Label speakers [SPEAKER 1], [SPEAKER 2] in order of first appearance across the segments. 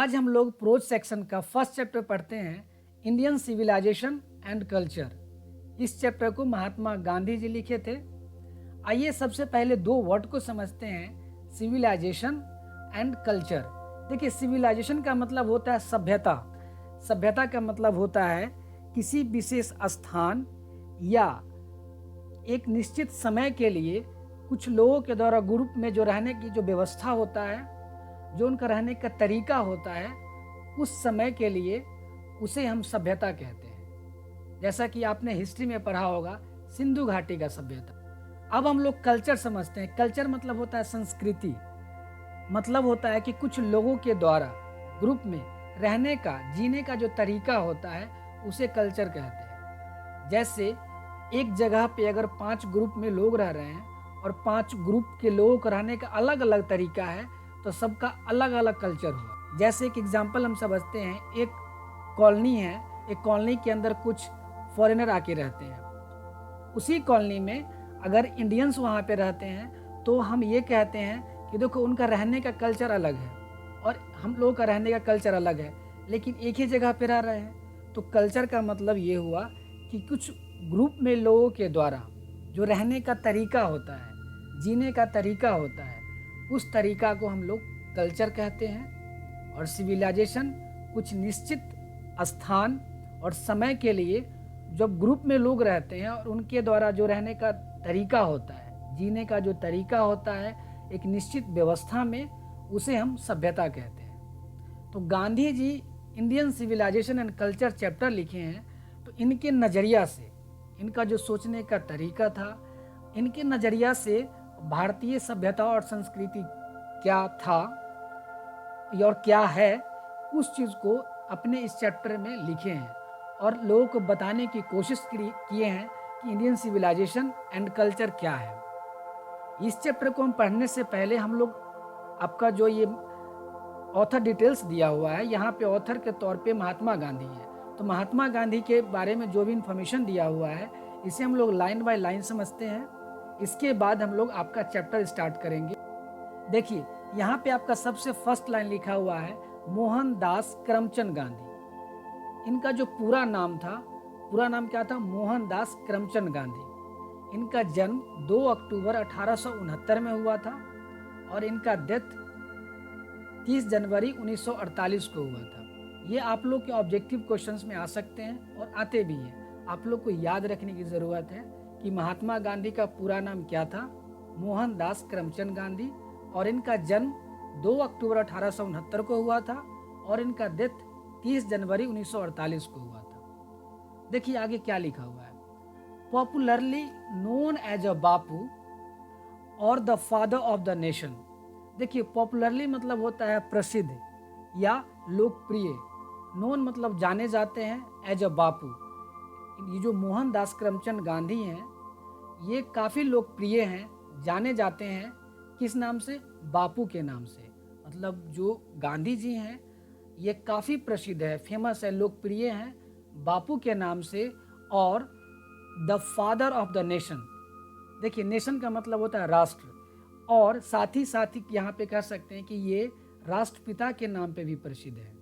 [SPEAKER 1] आज हम लोग प्रोज सेक्शन का फर्स्ट चैप्टर पढ़ते हैं, इंडियन सिविलाइजेशन एंड कल्चर। इस चैप्टर को महात्मा गांधी जी लिखे थे। आइए सबसे पहले दो वर्ड को समझते हैं, सिविलाइजेशन एंड कल्चर। देखिए, सिविलाइजेशन का मतलब होता है सभ्यता। सभ्यता का मतलब होता है किसी विशेष स्थान या एक निश्चित समय के लिए कुछ लोगों के द्वारा ग्रुप में जो रहने की जो व्यवस्था होता है, जो उनका रहने का तरीका होता है, उस समय के लिए उसे हम सभ्यता कहते हैं। जैसा कि आपने हिस्ट्री में पढ़ा होगा, सिंधु घाटी का सभ्यता। अब हम लोग कल्चर समझते हैं। कल्चर मतलब होता है संस्कृति। मतलब होता है कि कुछ लोगों के द्वारा ग्रुप में रहने का, जीने का जो तरीका होता है, उसे कल्चर कहते हैं। जैसे एक जगह पे अगर 5 ग्रुप में लोग रह रहे हैं और 5 ग्रुप के लोगों का रहने का अलग अलग तरीका है, तो सबका अलग अलग कल्चर हुआ। जैसे एक एग्जाम्पल हम समझते हैं, एक कॉलोनी है, एक कॉलोनी के अंदर कुछ फॉरेनर आके रहते हैं। उसी कॉलोनी में अगर इंडियंस वहाँ पे रहते हैं तो हम ये कहते हैं कि देखो, उनका रहने का कल्चर अलग है और हम लोगों का रहने का कल्चर अलग है, लेकिन एक ही जगह पे रह रहे हैं। तो कल्चर का मतलब ये हुआ कि कुछ ग्रुप में लोगों के द्वारा जो रहने का तरीका होता है, जीने का तरीका होता है, उस तरीका को हम लोग कल्चर कहते हैं। और सिविलाइजेशन कुछ निश्चित स्थान और समय के लिए जब ग्रुप में लोग रहते हैं और उनके द्वारा जो रहने का तरीका होता है, जीने का जो तरीका होता है एक निश्चित व्यवस्था में, उसे हम सभ्यता कहते हैं। तो Gandhi ji Indian civilisation and culture chapter लिखे हैं, तो इनके नज़रिया से, इनका जो सोचने का तरीका था, इनके नज़रिया से भारतीय सभ्यता और संस्कृति क्या था और क्या है, उस चीज़ को अपने इस चैप्टर में लिखे हैं और लोगों को बताने की कोशिश किए हैं कि इंडियन सिविलाइजेशन एंड कल्चर क्या है। इस चैप्टर को हम पढ़ने से पहले हम लोग आपका जो ये ऑथर डिटेल्स दिया हुआ है, यहाँ पे ऑथर के तौर पे महात्मा गांधी है। तो महात्मा गांधी के बारे में जो भी इंफॉर्मेशन दिया हुआ है, इसे हम लोग लाइन बाय लाइन समझते हैं। इसके बाद हम लोग आपका चैप्टर स्टार्ट करेंगे। देखिए, यहाँ पे आपका सबसे फर्स्ट लाइन लिखा हुआ है, मोहनदास करमचंद गांधी। इनका जो पूरा नाम था, पूरा नाम क्या था? मोहनदास करमचंद गांधी। इनका जन्म 2 अक्टूबर 1869 में हुआ था और इनका डेथ 30 जनवरी 1948 को हुआ था। ये आप लोग के ऑब्जेक्टिव क्वेश्चंस में आ सकते हैं और आते भी हैं। आप लोग को याद रखने की ज़रूरत है कि महात्मा गांधी का पूरा नाम क्या था? मोहनदास करमचंद गांधी। और इनका जन्म 2 अक्टूबर 1869 को हुआ था और इनका डेथ 30 जनवरी 1948 को हुआ था। देखिए आगे क्या लिखा हुआ है, पॉपुलरली नोन एज अ बापू और the father of the nation. देखिए, पॉपुलरली मतलब होता है प्रसिद्ध या लोकप्रिय, नोन मतलब जाने जाते हैं, एज अ बापू। ये जो मोहनदास करमचंद गांधी हैं, ये काफ़ी लोकप्रिय हैं, जाने जाते हैं किस नाम से? बापू के नाम से। मतलब जो गांधी जी हैं ये काफ़ी प्रसिद्ध है, फेमस है, लोकप्रिय हैं बापू के नाम से। और the father of the nation. देखिए, नेशन का मतलब होता है राष्ट्र, और साथ ही यहाँ पे कह सकते हैं कि ये राष्ट्रपिता के नाम पे भी प्रसिद्ध है।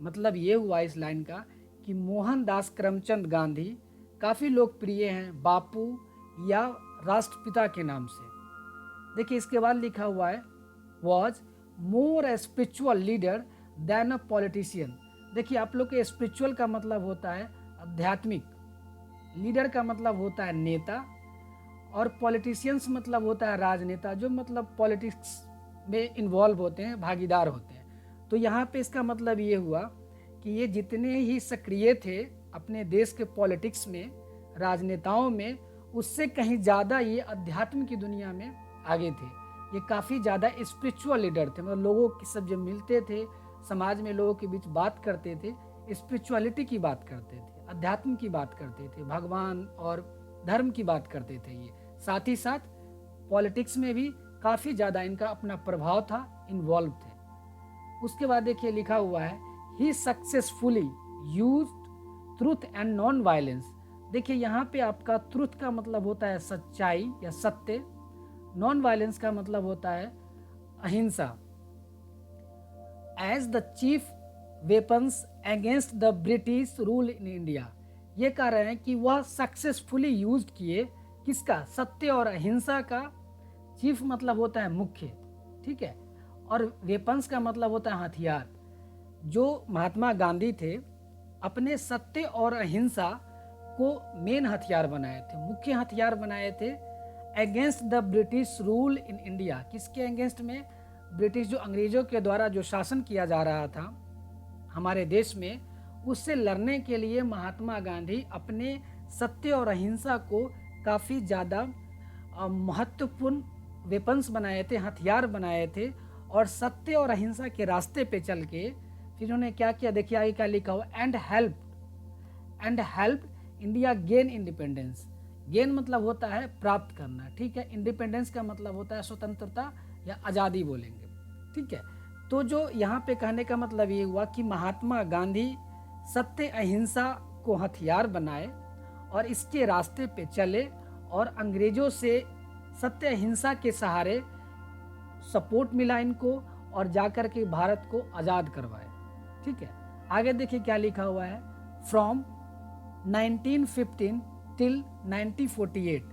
[SPEAKER 1] मतलब ये हुआ इस लाइन का कि मोहनदास करमचंद गांधी काफ़ी लोकप्रिय हैं बापू या राष्ट्रपिता के नाम से। देखिए इसके बाद लिखा हुआ है, was more a spiritual leader than a politician. देखिए, आप लोग के स्पिरिचुअल का मतलब होता है आध्यात्मिक, लीडर का मतलब होता है नेता, और पॉलिटिशियंस मतलब होता है राजनेता, जो मतलब पॉलिटिक्स में इन्वॉल्व होते हैं, भागीदार होते हैं। तो यहाँ पे इसका मतलब ये हुआ कि ये जितने ही सक्रिय थे अपने देश के पॉलिटिक्स में, राजनेताओं में, उससे कहीं ज़्यादा ये अध्यात्म की दुनिया में आगे थे। ये काफ़ी ज़्यादा स्पिरिचुअल लीडर थे। मतलब लोगों के सब जब मिलते थे, समाज में लोगों के बीच बात करते थे, स्पिरिचुअलिटी की बात करते थे, अध्यात्म की बात करते थे, भगवान और धर्म की बात करते थे। ये साथ ही साथ पॉलिटिक्स में भी काफ़ी ज़्यादा इनका अपना प्रभाव था, इन्वॉल्व थे। उसके बाद देखिए लिखा हुआ है, he successfully used truth and non violence. देखिए यहाँ पे आपका ट्रुथ का मतलब होता है सच्चाई या सत्य, नॉन वायलेंस का मतलब होता है अहिंसा, as the chief weapons against the British rule in India. ये कह रहे हैं कि वह सक्सेसफुली यूज किए किसका, सत्य और अहिंसा का। चीफ मतलब होता है मुख्य, ठीक है, और वेपन्स का मतलब होता है हथियार। जो महात्मा गांधी थे अपने सत्य और अहिंसा को मेन हथियार बनाए थे, मुख्य हथियार बनाए थे against the British rule in India. किसके अगेंस्ट में, ब्रिटिश जो अंग्रेजों के द्वारा जो शासन किया जा रहा था हमारे देश में, उससे लड़ने के लिए महात्मा गांधी अपने सत्य और अहिंसा को काफ़ी ज़्यादा महत्वपूर्ण वेपन्स बनाए थे, हथियार बनाए थे। और सत्य और अहिंसा के रास्ते पे चल के फिर उन्होंने क्या किया, देखिए आगे क्या लिखा हुआ, and help India gain independence. Gain मतलब होता है प्राप्त करना, ठीक है। इंडिपेंडेंस का मतलब होता है स्वतंत्रता या आज़ादी बोलेंगे, ठीक है। तो जो यहाँ पे कहने का मतलब ये हुआ कि महात्मा गांधी सत्य अहिंसा को हथियार बनाए और इसके रास्ते पे चले और अंग्रेजों से सत्य अहिंसा के सहारे सपोर्ट मिला इनको और जाकर के भारत को आज़ाद करवाए, ठीक है। आगे देखिए क्या लिखा हुआ है, फ्रॉम 1915 टिल 1948,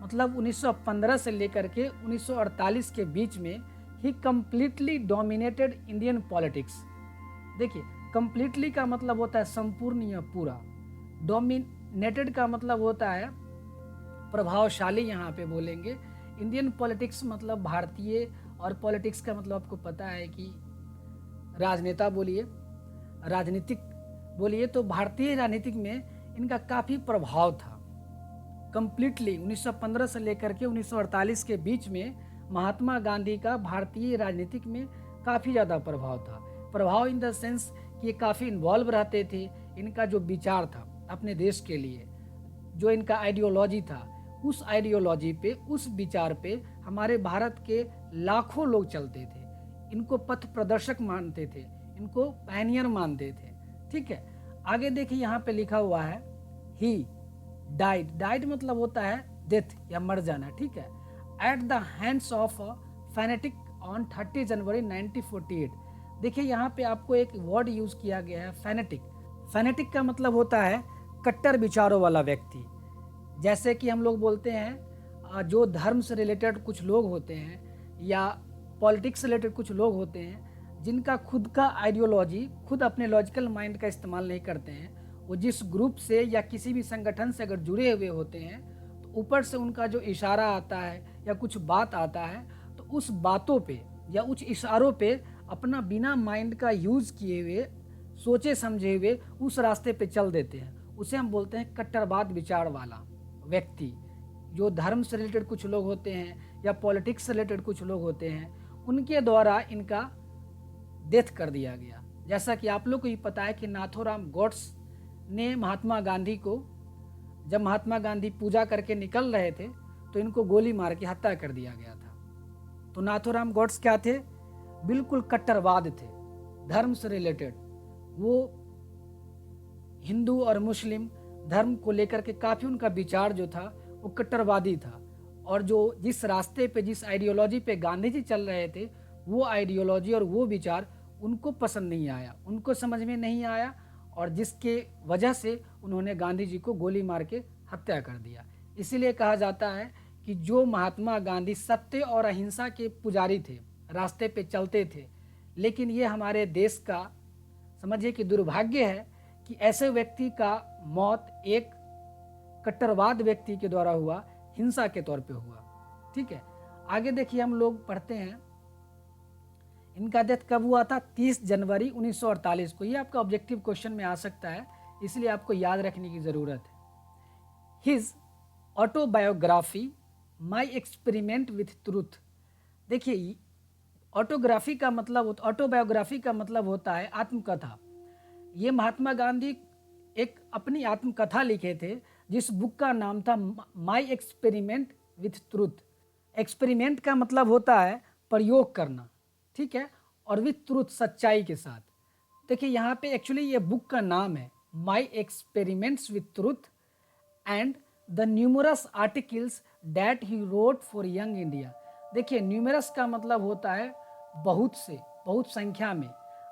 [SPEAKER 1] मतलब 1915 से लेकर के 1948 के बीच में ही कंप्लीटली डोमिनेटेड इंडियन पॉलिटिक्स। देखिए कंप्लीटली का मतलब होता है संपूर्ण या पूरा, डोमिनेटेड का मतलब होता है प्रभावशाली, यहाँ पे बोलेंगे। इंडियन पॉलिटिक्स मतलब भारतीय, और पॉलिटिक्स का मतलब आपको पता है कि राजनेता बोलिए, राजनीतिक बोलिए। तो भारतीय राजनीतिक में इनका काफ़ी प्रभाव था। कंप्लीटली 1915 से लेकर के 1948 के बीच में महात्मा गांधी का भारतीय राजनीतिक में काफ़ी ज़्यादा प्रभाव था। प्रभाव इन द सेंस कि ये काफ़ी इन्वॉल्व रहते थे। इनका जो विचार था अपने देश के लिए, जो इनका आइडियोलॉजी था, उस आइडियोलॉजी पे, उस विचार पे हमारे भारत के लाखों लोग चलते थे। इनको पथ प्रदर्शक मानते थे, इनको पायनियर मानते थे, ठीक है। आगे देखिए यहाँ पे लिखा हुआ है, ही डाइड मतलब होता है डेथ या मर जाना, ठीक है, at the hands of fanatic on 30 जनवरी 1948। देखिए यहाँ पे आपको एक वर्ड यूज किया गया है, फैनेटिक। फैनेटिक का मतलब होता है कट्टर विचारों वाला व्यक्ति। जैसे कि हम लोग बोलते हैं जो धर्म से रिलेटेड कुछ लोग होते हैं या पॉलिटिक्स से रिलेटेड कुछ लोग होते हैं जिनका खुद का आइडियोलॉजी, खुद अपने लॉजिकल माइंड का इस्तेमाल नहीं करते हैं। वो जिस ग्रुप से या किसी भी संगठन से अगर जुड़े हुए होते हैं तो ऊपर से उनका जो इशारा आता है या कुछ बात आता है तो उस बातों पे या उस इशारों पे अपना बिना माइंड का यूज़ किए हुए, सोचे समझे हुए उस रास्ते पे चल देते हैं। उसे हम बोलते हैं कट्टरवाद विचार वाला व्यक्ति। जो धर्म से रिलेटेड कुछ लोग होते हैं या पॉलिटिक्स से रिलेटेड कुछ लोग होते हैं, उनके द्वारा इनका डेथ कर दिया गया। जैसा कि आप लोग को ही पता है कि नाथूराम गोड्स ने महात्मा गांधी को, जब महात्मा गांधी पूजा करके निकल रहे थे तो इनको गोली मार के हत्या कर दिया गया था। तो नाथूराम गोड्स क्या थे, बिल्कुल कट्टरवाद थे, धर्म से रिलेटेड। वो हिंदू और मुस्लिम धर्म को लेकर के काफ़ी उनका विचार जो था वो कट्टरवादी था। और जो जिस रास्ते पे, जिस आइडियोलॉजी पे गांधी जी चल रहे थे, वो आइडियोलॉजी और वो विचार उनको पसंद नहीं आया, उनको समझ में नहीं आया, और जिसके वजह से उन्होंने गांधी जी को गोली मार के हत्या कर दिया। इसीलिए कहा जाता है कि जो महात्मा गांधी सत्य और अहिंसा के पुजारी थे, रास्ते पे चलते थे, लेकिन ये हमारे देश का समझिए कि दुर्भाग्य है कि ऐसे व्यक्ति का मौत एक कट्टरवाद व्यक्ति के द्वारा हुआ, हिंसा के तौर पे हुआ, ठीक है। आगे देखिए हम लोग पढ़ते हैं, इनका डेथ कब हुआ था, 30 जनवरी 1948 को। ये आपका ऑब्जेक्टिव क्वेश्चन में आ सकता है, इसलिए आपको याद रखने की ज़रूरत है। His autobiography my experiment with truth. देखिए ऑटोबायोग्राफी का मतलब होता है आत्मकथा। ये महात्मा गांधी एक अपनी आत्मकथा लिखे थे जिस बुक का नाम था my experiment with truth. Experiment का मतलब होता है प्रयोग करना, ठीक है, और विथ ट्रूथ, सच्चाई के साथ। देखिए यहाँ पे एक्चुअली ये बुक का नाम है my experiments with truth and the numerous articles that he wrote for young India. देखिए न्यूमरस का मतलब होता है बहुत से, बहुत संख्या में,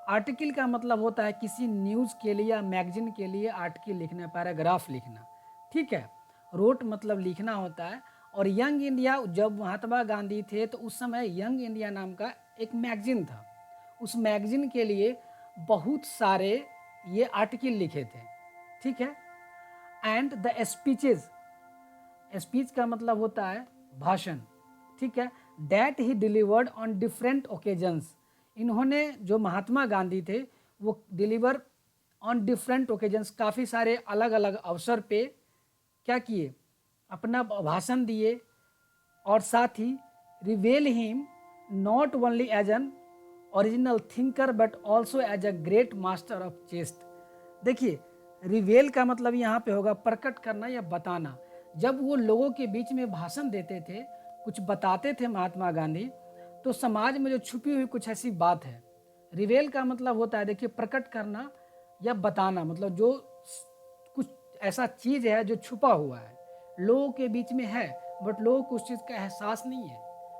[SPEAKER 1] आर्टिकल का मतलब होता है किसी न्यूज़ के लिए या मैगजीन के लिए आर्टिकल लिखना, पैराग्राफ लिखना, ठीक है। रोट मतलब लिखना होता है। और यंग इंडिया, जब महात्मा गांधी थे तो उस समय यंग इंडिया नाम का एक मैगजीन था। उस मैगजीन के लिए बहुत सारे ये आर्टिकल लिखे थे, ठीक है। एंड द स्पीचेज, स्पीच का मतलब होता है भाषण, ठीक है, that he delivered on different occasions. इन्होंने, जो महात्मा गांधी थे, वो डिलीवर ऑन डिफरेंट ओकेजन्स, काफ़ी सारे अलग अलग अवसर पे क्या किए, अपना भाषण दिए। और साथ ही reveal him not only as an original thinker but also as a great master of chest. देखिए, रिवेल का मतलब यहाँ पे होगा प्रकट करना या बताना। जब वो लोगों के बीच में भाषण देते थे, कुछ बताते थे महात्मा गांधी, तो समाज में जो छुपी हुई कुछ ऐसी बात है। रिवेल का मतलब होता है, देखिए, प्रकट करना या बताना, मतलब जो कुछ ऐसा चीज़ है जो छुपा हुआ है, लोगों के बीच में है, बट लोगों को उस चीज़ का एहसास नहीं है,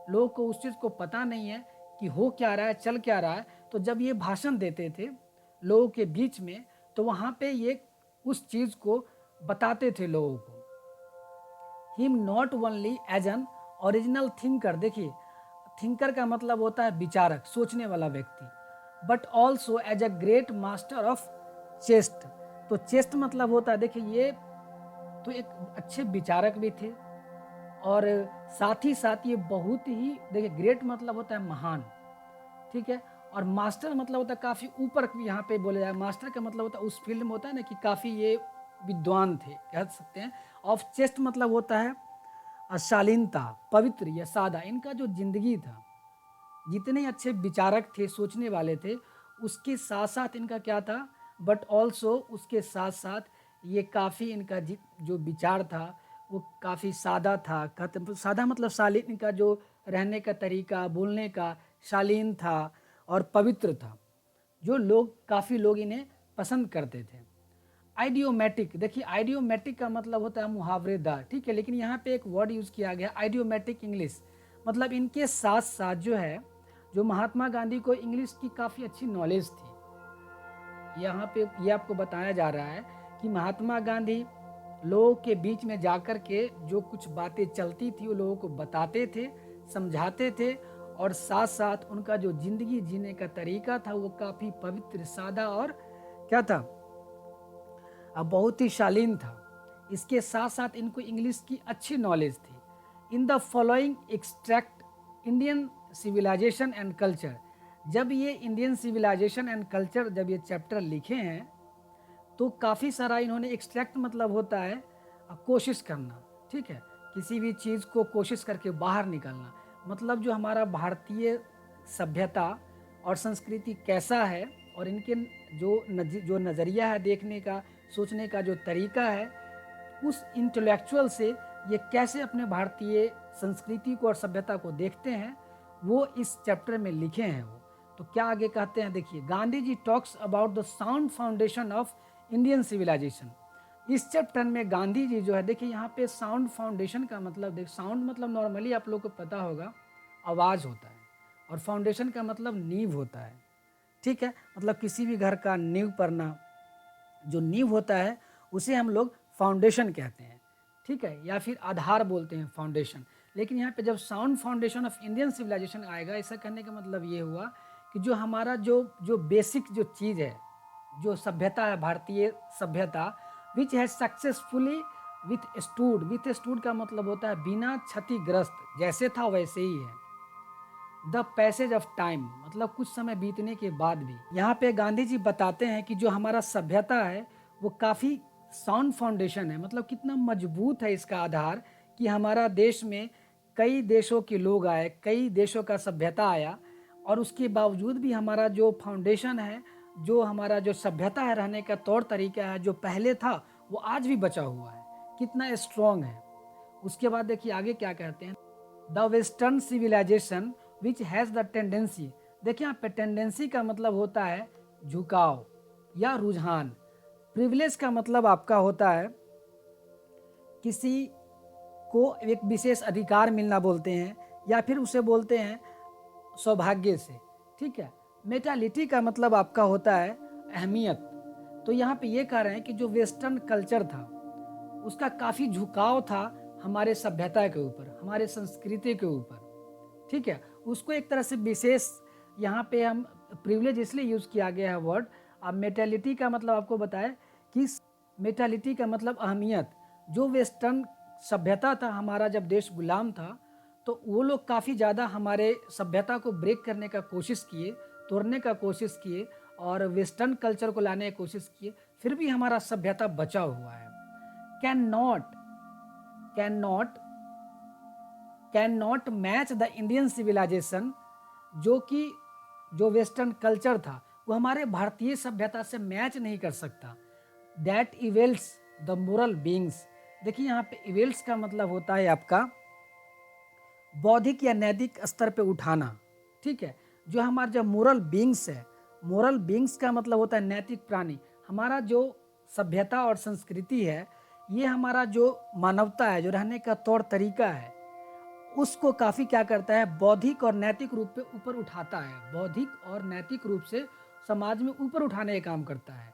[SPEAKER 1] लोगों को उस चीज़ को पता नहीं है कि हो क्या रहा है, चल क्या रहा है। तो जब ये भाषण देते थे लोगों के बीच में, तो वहाँ पे ये उस चीज़ को बताते थे लोगों को। Him not only as an original thinker, देखिए, थिंकर का मतलब होता है विचारक, सोचने वाला व्यक्ति, but also as a great master of chest. तो चेस्ट मतलब होता है, देखिए, ये तो एक अच्छे विचारक भी थे, और साथ ही साथ ये बहुत ही, देखिए, ग्रेट मतलब होता है महान, ठीक है। और मास्टर मतलब होता है काफ़ी ऊपर, यहाँ पे बोला जाए मास्टर का मतलब होता है उस फील्ड में होता है ना कि काफ़ी ये विद्वान थे, कह सकते हैं। ऑफ चेस्ट मतलब होता है शालीनता, पवित्र या सादा। इनका जो जिंदगी था, जितने अच्छे विचारक थे, सोचने वाले थे, उसके साथ साथ इनका क्या था, बट ऑल्सो उसके साथ साथ ये काफ़ी, इनका जो विचार था वो काफ़ी सादा था। सादा मतलब शालीन, इनका जो रहने का तरीका, बोलने का शालीन था और पवित्र था, जो लोग, काफ़ी लोग इन्हें पसंद करते थे। आइडियोमेटिक, देखिए, आइडियोमेटिक का मतलब होता है मुहावरेदार, ठीक है, लेकिन यहाँ पे एक वर्ड यूज़ किया गया आइडियोमेटिक इंग्लिश, मतलब इनके साथ साथ जो है, जो महात्मा गांधी को इंग्लिश की काफ़ी अच्छी नॉलेज थी। यहाँ पे ये आपको बताया जा रहा है कि महात्मा गांधी लोगों के बीच में जाकर के जो कुछ बातें चलती थी वो लोगों को बताते थे, समझाते थे, और साथ साथ उनका जो जिंदगी जीने का तरीका था वो काफ़ी पवित्र, सादा और क्या था, बहुत ही शालीन था। इसके साथ साथ इनको इंग्लिश की अच्छी नॉलेज थी। In the following extract Indian civilisation and culture, जब ये इंडियन सिविलाइजेशन एंड कल्चर, जब ये चैप्टर लिखे हैं, तो काफ़ी सारा इन्होंने एक्सट्रैक्ट मतलब होता है कोशिश करना, ठीक है, किसी भी चीज़ को कोशिश करके बाहर निकालना, मतलब जो हमारा भारतीय सभ्यता और संस्कृति कैसा है, और इनके जो नज़रिया है देखने का, सोचने का जो तरीका है, उस इंटेलेक्चुअल से ये कैसे अपने भारतीय संस्कृति को और सभ्यता को देखते हैं, वो इस चैप्टर में लिखे हैं वो। तो क्या आगे कहते हैं, देखिए, Gandhi ji talks about the sound foundation of Indian civilization. इस चैप्टर में गांधी जी जो है, देखिए, यहाँ पे साउंड फाउंडेशन का मतलब, देख, साउंड मतलब नॉर्मली आप लोग को पता होगा आवाज़ होता है, और फाउंडेशन का मतलब नींव होता है, ठीक है, मतलब किसी भी घर का नींव पड़ना, जो नींव होता है उसे हम लोग फाउंडेशन कहते हैं, ठीक है, या फिर आधार बोलते हैं, फाउंडेशन। लेकिन यहाँ पे जब sound foundation of Indian civilisation आएगा, ऐसा करने का मतलब ये हुआ कि जो हमारा जो बेसिक जो चीज़ है, जो सभ्यता है, भारतीय सभ्यता, which has successfully with stood का मतलब होता है बिना क्षतिग्रस्त, जैसे था वैसे ही है। द पैसेज ऑफ टाइम मतलब कुछ समय बीतने के बाद भी। यहाँ पे गांधी जी बताते हैं कि जो हमारा सभ्यता है वो काफ़ी साउंड फाउंडेशन है, मतलब कितना मजबूत है इसका आधार, कि हमारा देश में कई देशों के लोग आए, कई देशों का सभ्यता आया, और उसके बावजूद भी हमारा जो फाउंडेशन है, जो हमारा जो सभ्यता है, रहने का तौर तरीका है, जो पहले था वो आज भी बचा हुआ है, कितना स्ट्रॉन्ग है। उसके बाद देखिए आगे क्या कहते हैं, the western civilisation which has the tendency. देखिए यहाँ पे टेंडेंसी का मतलब होता है झुकाव या रुझान। प्रिविलेज का मतलब आपका होता है किसी को एक विशेष अधिकार मिलना बोलते हैं, या फिर उसे बोलते हैं सौभाग्य से, ठीक है। मेटालिटी का मतलब आपका होता है अहमियत। तो यहाँ पे ये कह रहे हैं कि जो वेस्टर्न कल्चर था उसका काफ़ी झुकाव था हमारे सभ्यता के ऊपर, हमारे संस्कृति के ऊपर, ठीक है। उसको एक तरह से विशेष यहाँ पे हम प्रिविलेज इसलिए यूज़ किया गया है वर्ड। अब मेटालिटी का मतलब आपको बताएं कि मेटालिटी का मतलब अहमियत। जो वेस्टर्न सभ्यता था, हमारा जब देश गुलाम था, तो वो लोग काफ़ी ज़्यादा हमारे सभ्यता को ब्रेक करने का कोशिश किए, तोड़ने का कोशिश किए और वेस्टर्न कल्चर को लाने की कोशिश किए, फिर भी हमारा सभ्यता बचा हुआ है। Can not match the Indian civilisation, जो वेस्टर्न कल्चर था वो हमारे भारतीय सभ्यता से मैच नहीं कर सकता। That इवेल्स the moral beings. देखिए यहाँ पे इवेल्स का मतलब होता है आपका बौद्धिक या नैतिक स्तर पे उठाना, ठीक है। जो हमारा जो मोरल बींग्स है, मोरल बींग्स का मतलब होता है नैतिक प्राणी। हमारा जो सभ्यता और संस्कृति है, ये हमारा जो मानवता है, जो रहने का तौर तरीका है, उसको काफ़ी क्या करता है, बौद्धिक और नैतिक रूप पे ऊपर उठाता है। बौद्धिक और नैतिक रूप से समाज में ऊपर उठाने का काम करता है।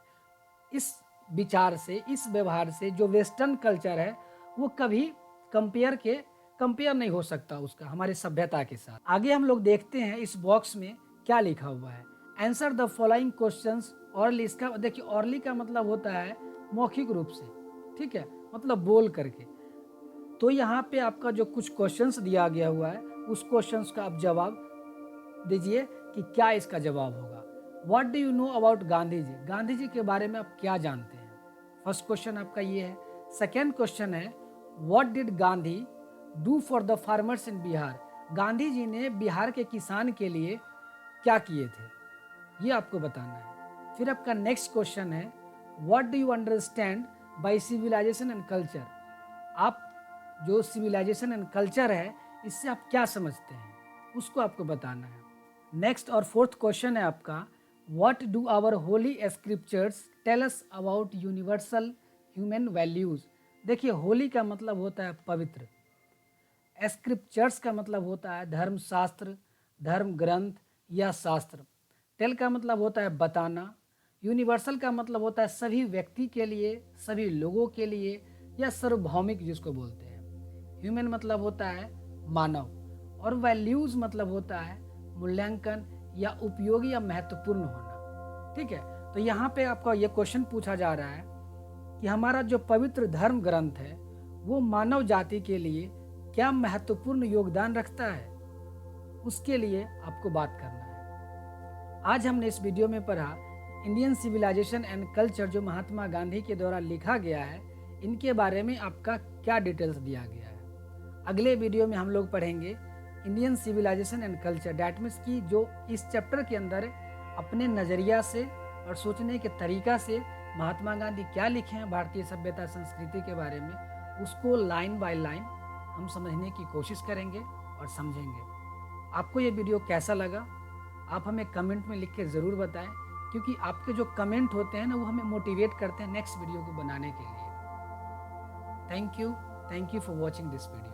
[SPEAKER 1] इस विचार से, इस व्यवहार से जो वेस्टर्न कल्चर है वो कभी कंपेयर नहीं हो सकता उसका हमारे सभ्यता के साथ। आगे हम लोग देखते हैं इस बॉक्स में क्या लिखा हुआ है। Answer the following questions hourly. इसका देखिए ऑरली का मतलब होता है मौखिक रूप से, ठीक है, मतलब बोल करके। तो यहाँ पे आपका जो कुछ क्वेश्चंस दिया गया हुआ है उस क्वेश्चंस का आप जवाब दीजिए कि क्या इसका जवाब होगा। What do you know about Gandhi ji. Gandhi ji के बारे में आप क्या जानते हैं? फर्स्ट क्वेश्चन आपका ये है। सेकेंड क्वेश्चन है what did Gandhi do for the farmers in Bihar. Gandhi ji ने बिहार के किसान के लिए क्या किए थे, ये आपको बताना है। फिर आपका नेक्स्ट क्वेश्चन है what do you understand by civilisation and culture. आप जो सिविलाइजेशन एंड कल्चर है इससे आप क्या समझते हैं, उसको आपको बताना है। नेक्स्ट और फोर्थ क्वेश्चन है आपका what do our holy scriptures tell us about universal human values. देखिए होली का मतलब होता है पवित्र, स्क्रिप्चर्स का मतलब होता है धर्मशास्त्र, धर्म ग्रंथ या शास्त्र। टेल का मतलब होता है बताना। यूनिवर्सल का मतलब होता है सभी व्यक्ति के लिए, सभी लोगों के लिए या सार्वभौमिक जिसको बोलते हैं। ह्यूमन मतलब होता है मानव और वैल्यूज मतलब होता है मूल्यांकन या उपयोगी या महत्वपूर्ण होना, ठीक है। तो यहाँ पे आपका ये क्वेश्चन पूछा जा रहा है कि हमारा जो पवित्र धर्म ग्रंथ है वो मानव जाति के लिए क्या महत्वपूर्ण योगदान रखता है, उसके लिए आपको बात करना है। आज हमने इस वीडियो में पढ़ा इंडियन सिविलाइजेशन एंड कल्चर जो महात्मा गांधी के द्वारा लिखा गया है, इनके बारे में आपका क्या डिटेल्स दिया गया है। अगले वीडियो में हम लोग पढ़ेंगे Indian civilisation and culture, that means की जो इस चैप्टर के अंदर अपने नज़रिया से और सोचने के तरीका से महात्मा गांधी क्या लिखे हैं भारतीय सभ्यता संस्कृति के बारे में, उसको लाइन बाय लाइन हम समझने की कोशिश करेंगे और समझेंगे। आपको ये वीडियो कैसा लगा आप हमें कमेंट में लिख के ज़रूर बताएं, क्योंकि आपके जो कमेंट होते हैं ना वो हमें मोटिवेट करते हैं नेक्स्ट वीडियो को बनाने के लिए। Thank you for watching this video.